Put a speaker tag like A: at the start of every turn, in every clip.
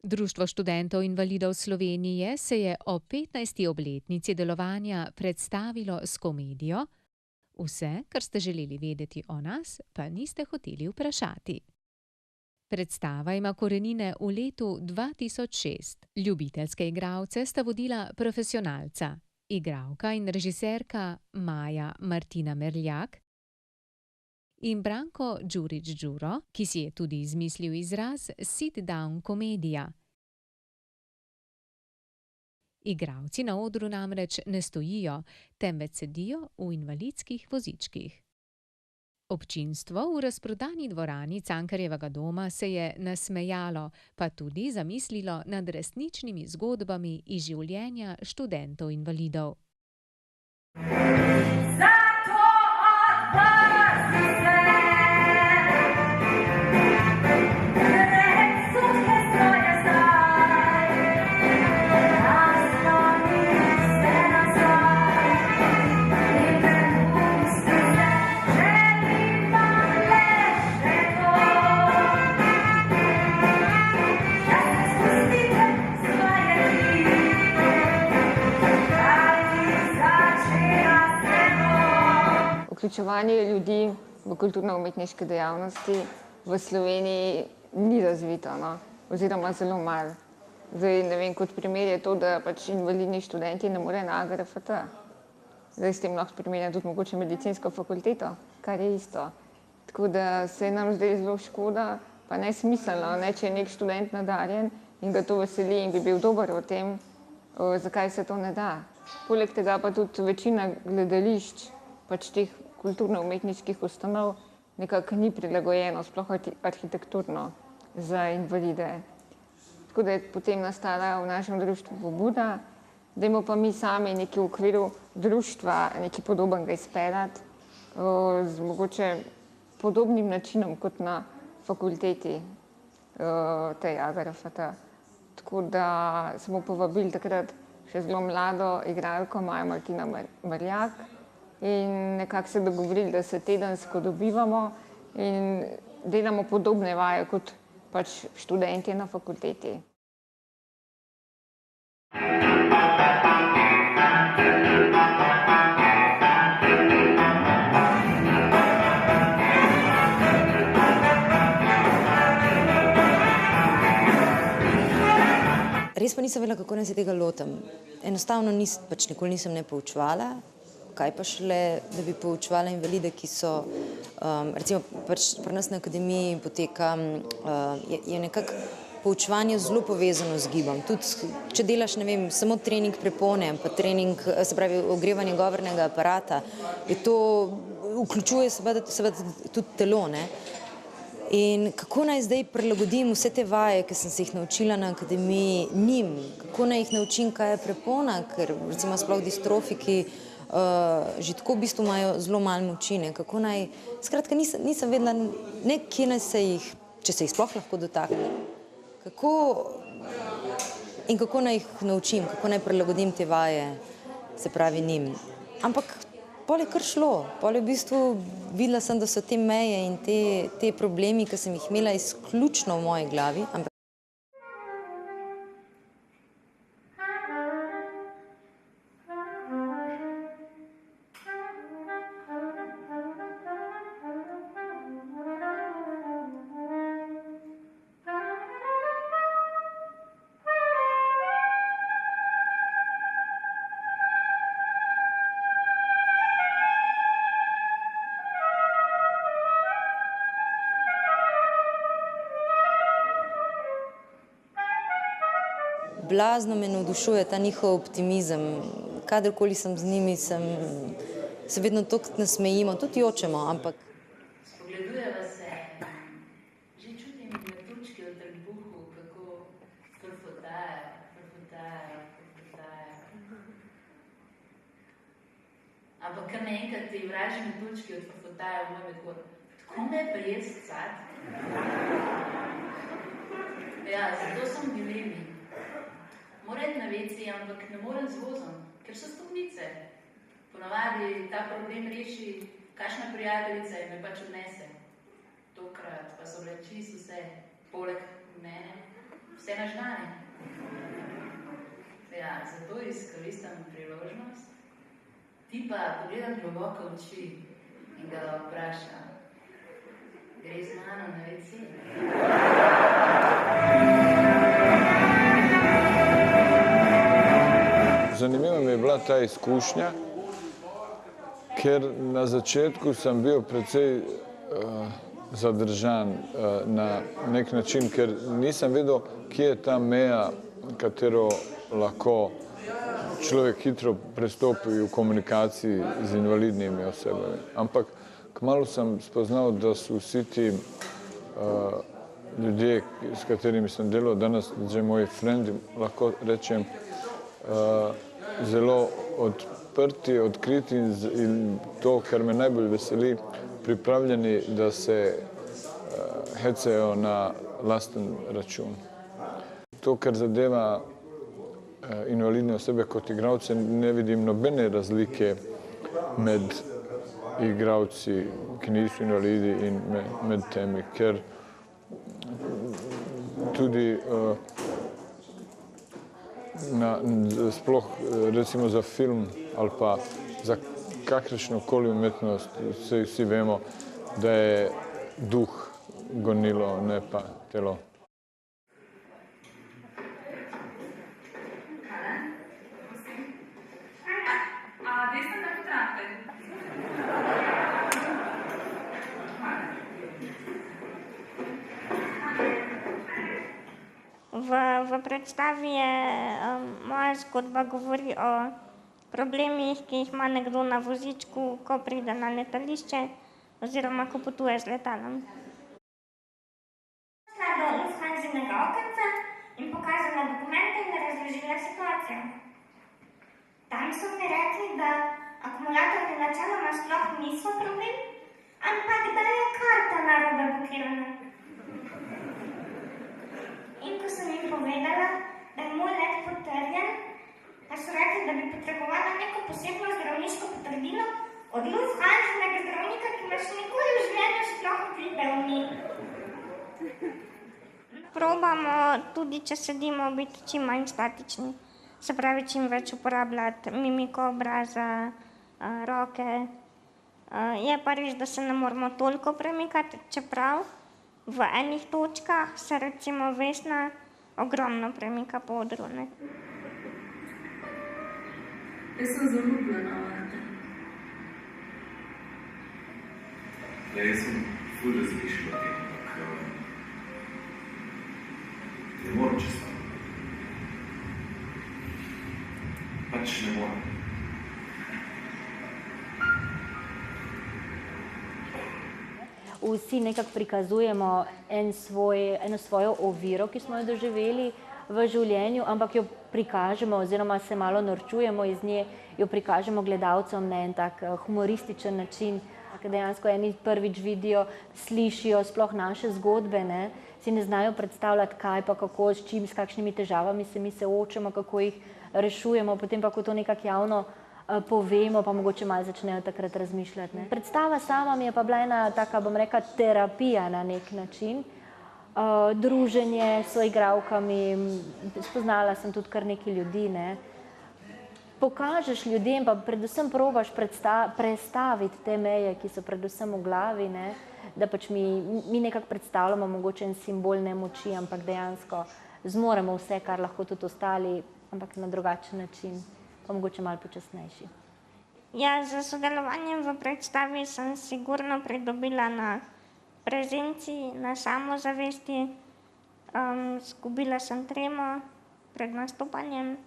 A: Društvo študentov invalidov Slovenije se je ob 15. obletnici delovanja predstavilo s komedijo Vse, kar ste želeli vedeti o nas, pa niste hoteli vprašati. Predstava ima korenine v letu 2006. Ljubiteljske igralce sta vodila profesionalca, igralka in režiserka Maja Martina Merljak in Branko Đurić Đuro, ki si je tudi izmislil izraz sit-down komedija. Igralci na odru namreč ne stojijo, temveč sedijo v invalidskih vozičkih. Občinstvo v razprodani dvorani Cankarjevega doma se je nasmejalo, pa tudi zamislilo nad resničnimi zgodbami iz življenja študentov invalidov.
B: Vključevanje ljudi v kulturno-umetniške dejavnosti v Sloveniji ni razvito, oziroma zelo malo. Zdaj, ne vem, kot primer je to, da pač invalidni študenti ne morejo na AGRFT. Zdaj s tem lahko primerjam tudi mogoče medicinsko fakulteto, kar je isto. Tako da se nam zdaj zelo škoda, pa nesmiselno, če je nek študent nadarjen in ga to veseli in bi bil dober v tem, zakaj se to ne da. Poleg tega pa tudi večina gledališč, pač teh kulturno-umetniških ustanov nekako ni prilagojeno, sploh arhitekturno, za invalide. Tako da je potem nastala v našem društvu pobuda, dajmo pa mi sami nekaj v okviru društva nekaj podobnega izpeljati, z mogoče podobnim načinom kot na fakulteti tej AGRFT. Tako da smo povabili takrat še zelo mlado igralko Majo Martino Merljak in nekako se dogovorili, da se tedensko dobivamo in delamo podobne vaje kot pač študentje na fakulteti.
C: Res pa nisem vedela, kako naj se tega lotim. Enostavno nikoli nisem ne poučevala, kaj pa šele, da bi poučevala invalide, ki so, recimo pri nas na akademiji poteka, je nekako poučevanje zelo povezano z gibom. Tudi, če delaš, ne vem, samo trening prepone, pa trening, se pravi, ogrevanje govornega aparata, vključuje seveda tudi telo, ne. In kako naj zdaj prilagodim vse te vaje, ki sem se jih naučila na akademiji njim, kako naj jih naučim, kaj je prepona, ker recimo sploh distrofiki že tako v bistvu imajo zelo malo moči, kako naj, skratka nisem vedela, ne kje naj se jih, če se jih sploh lahko dotaknem, kako naj jih naučim, kako naj prilagodim te vaje, se pravi njim. Ampak pol je kar šlo, pol je v bistvu videla sem, da so te meje in te problemi, ki sem jih imela izključno v moji glavi, blazno me navdušuje ta njihov optimizem. Kadarkoli sem z njimi, se vedno toliko nasmejimo, tudi jočemo, ampak.
D: Spogledujeva se, že čutim metučke v trebuhu, kako prfotajo. Ampak kar naenkrat ti vraži metučke odprfotajo v moj medgor. Tako me je prijet scat. Ja, zato sem v dilemi. Moram na WC, ampak ne morem z vozom, ker so stopnice. Ponavadi ta problem reši kakšna prijateljica in me pač odnese. Tokrat pa so bile čisto vse, poleg mene, vse nažgane. Ja, zato izkoristim priložnost. Ti pa pogledam globoko v oči in ga vprašam, gre z mano na WC?
E: Zanimiva mi je bila ta izkušnja, ker na začetku sem bil precej zadržan na nek način, ker nisem vedel, kje je ta meja, katero lahko človek hitro prestopi v komunikaciji z invalidnimi osebami. Ampak kmalu sem spoznal, da so vsi ti ljudje, s katerimi sem delal, danes že moji frendi, lahko rečem, zelo odprti, odkriti in to, kar me najbolj veseli, pripravljeni, da se hecajo na lasten račun. To, kar zadeva invalidne osebe kot igralce, ne vidim nobene razlike med igralci, ki niso invalidi in med temi, ker tudi sploh recimo za film ali pa za kakršnokoli umetnost, vsi vemo, da je duh gonilo, ne pa telo.
F: V predstavi je moja zgodba govori o problemih, ki jih ima nekdo na vozičku, ko pride na letališče oziroma ko potuje z letalom. Šla do Lufthansinega okenca in pokazala dokumente in razložila situacijo. Tam so mi rekli, da akumulatorji načeloma sploh niso problem, ampak da je karta narobe blokirana. In ko sem jim povedala, da je moj let potrjen, pa so rekli, da bi potrebovala neko posebno zdravniško potrdilo od Lufthansinega zdravnika, ki me še nikoli v življenju sploh videl ni. Probamo tudi, če sedimo, biti čim manj statični. Se pravi, čim več uporabljati mimiko obraza, roke. Je pa res, da se ne moramo toliko premikati, čeprav v enih točkah se recimo Vesna ogromno premika po odru.
D: Jaz sem zaljubljena.
G: Ja, jaz sem ful razmišljal o tem, ampak ne morem čez tam. Pač ne morem.
H: Vsi nekako prikazujemo eno svojo oviro, ki smo jo doživeli v življenju, ampak jo prikažemo oziroma se malo norčujemo iz nje, jo prikažemo gledalcem na en tak humorističen način. Dejansko eni prvič vidijo, slišijo sploh naše zgodbe, si ne znajo predstavljati, kaj pa kako, s čim, s kakšnimi težavami se mi soočamo, kako jih rešujemo, potem pa, ko to nekako javno povemo, pa mogoče malo začnejo takrat razmišljati. Predstava sama mi je pa bila ena taka, bom rekla, terapija na nek način. Druženje s soigralkami, spoznala sem tudi kar nekaj ljudi. Pokažeš ljudem, pa predvsem probaš prestaviti te meje, ki so predvsem v glavi, da pač mi nekako predstavljamo mogoče en simbol nemoči, ampak dejansko zmoremo vse, kar lahko tudi ostali, ampak na drugačen način. Pa mogoče malo počasnejši.
F: Ja, za sodelovanjem v predstavi sem sigurno pridobila na prezenciji, na samozavesti. Zgubila sem tremo pred nastopanjem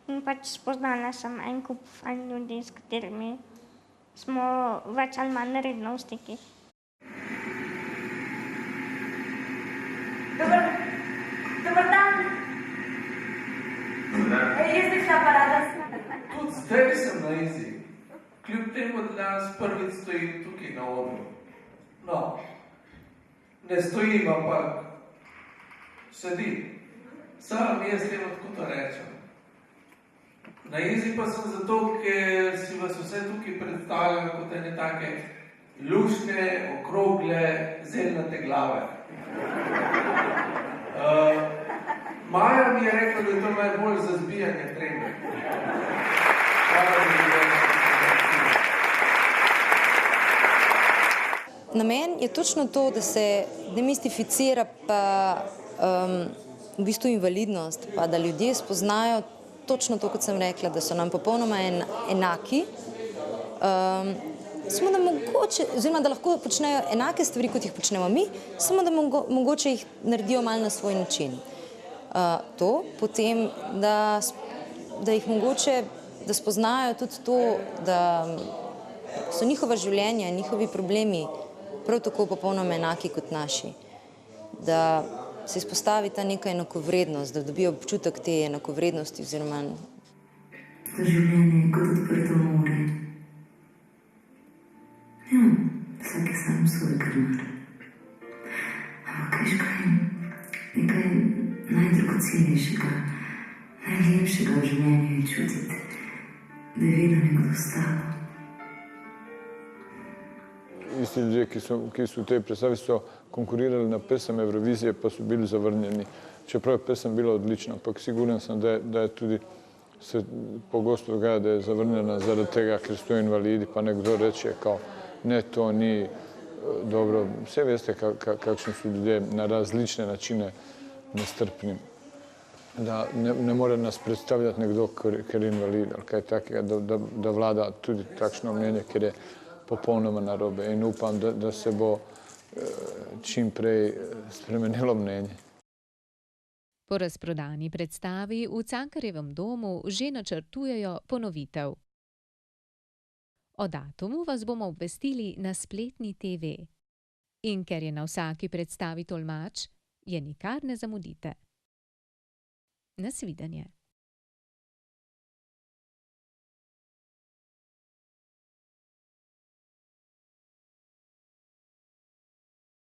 F: in pač spoznala sem en kup fajn ljudi, s katerimi smo več ali manj redno v stikih.
I: Dobar dan! Jezdična parada.
J: Tudi zdaj sem na izi. Kljub temu, da danes prvič stojim tukaj na odru. No, ne stojim, ampak sedim. Sam jaz temu tako to rečem. Na izi pa sem zato, ker si vas vse tukaj predstavljam kot ene take luštne, okrogle, zelnate glave. Maja mi je rekla, da je to najbolj za zbijanje trende.
C: Namen je točno to, da se demistificira pa v bistvu invalidnost, pa da ljudje spoznajo točno to, kot sem rekla, da so nam popolnoma enaki, samo da mogoče, oziroma da lahko počnejo enake stvari, kot jih počnemo mi, samo da mogoče jih naredijo malo na svoj način. To, potem, da jih mogoče, da spoznajo tudi to, da so njihova življenja in njihovi problemi prav tako popolnoma enaki kot naši. Da se izpostavi ta neka enakovrednost, da dobijo občutek te enakovrednosti oziroma...
K: To življenje je kot odprto more. Ja, vsak je sam svoj krmar. Ampak veš kaj, nekaj najdragocenejšega, najlepšega v življenju je čutiti, da je vedno nekdo s tabo.
E: Isti ljudje, ki so v tej predstavi, so konkurirali na pesem Evrovizije, pa so bili zavrnjeni. Čeprav je pesem bila odlična, ampak siguren sem, da je tudi se pogosto dogaja, da je zavrnjena zaradi tega, ker so invalidi, pa nekdo reče, kao, ne, to ni dobro. Vse veste, kakšni so ljudje na različne načine nestrpni. Da ne more nas predstavljati nekdo, ker je invalid ali kaj takega, da vlada tudi takšno mnenje, ker je popolnoma narobe. In upam, da se bo čim prej spremenilo mnenje.
A: Po razprodani predstavi v Cankarjevem domu že načrtujejo ponovitev. O datumu vas bomo obvestili na spletni TV. In ker je na vsaki predstavi tolmač, je nikar ne zamudite. Nasvidenje.